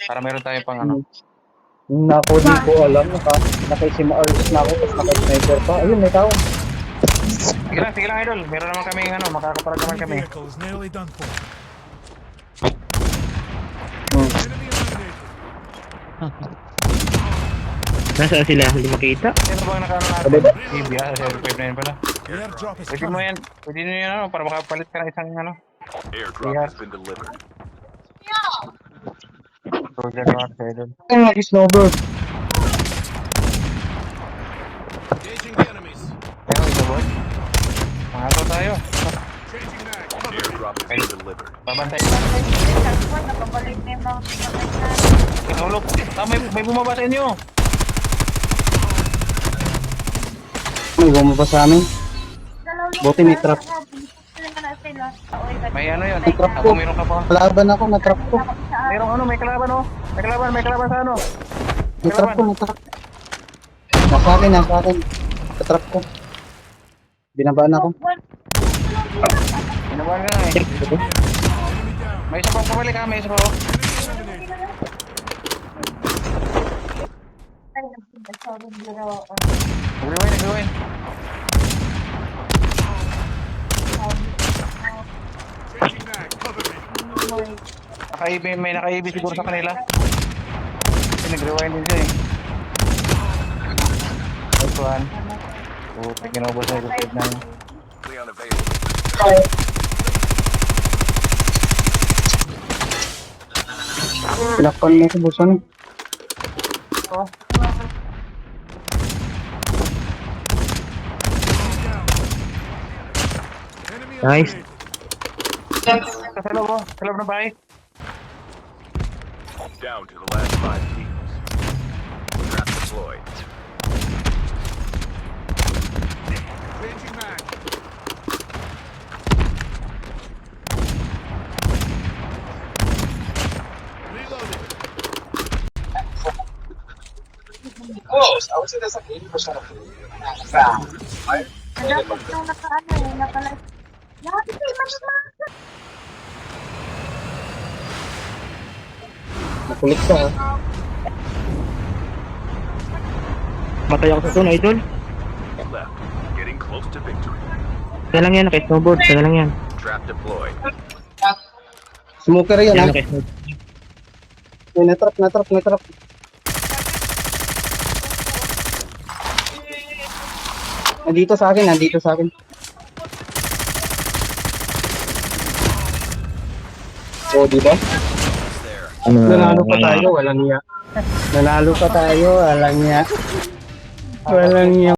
Para meron tayo pang ano. Nako, di ko alam. Naka-SMRs na ako, tapos naka-sniper pa. Ayun, may tao. Sige lang idol. Meron naman kami ano, makakaparag naman kami. Vehicle is nearly done for. Hmm. Enemy eliminated. Nasaan sila? Hindi makita. Sino bang nakaano natin? Sabi ba? EB ha, 059 pala. The airdrop is Pwede mo coming. yan. Pwede nyo yan ano, para makapalit ka ng isang ano. Airdrop Yeah. has been delivered. Project mga sa idol. Ay, nag-snowbird. Engaging the enemies. Ayun, ito boy. Mangato tayo. Changing mag. Airdrop has been delivered. Babantay. Nakabalik na yung mga Kinulog. May bumaba sa inyo. May bumaba sa amin. Buti may trap. May ano yun. May trap Ako ko. meron ka pa. Kalaban ako, na-trap ko. Merong ano, may kalaban oh. May kalaban sa ano. Na-trap ko, na-trap. Nasa akin. Na-trap ko. Binabaan ako. Pinabahan ka nga eh. May isa pa pabalik ha, may isa pa oh. Nag-rewind. Changing mag. Cover me. May naka-EB siguro sa kanila. Kasi nag-rewind din siya eh. Nice one. Oh, kinubos na yung ng Clear unavailable. Pinakpan mo ko, busan. oh. Enemy Nice. eliminated. Sa loob oh. Sa loob ng bahay. Down to the last 5 teams. Trap deployed. Changing mag. Reloading. Dapat yung naka-ano eh, naka-live. Lahat ito yung Nakulit ka, ha? Matay ako sa zone, idol. Left. Getting close to victory. Isa lang yan, naka-snowboard. Isa lang yan. Trap deployed. Smoker yan, ha? Yan, naka-snowboard. May na-trap. Nandito sa akin. Oh, di ba? Ano, Nanalo pa tayo, walang niya. Walang niya.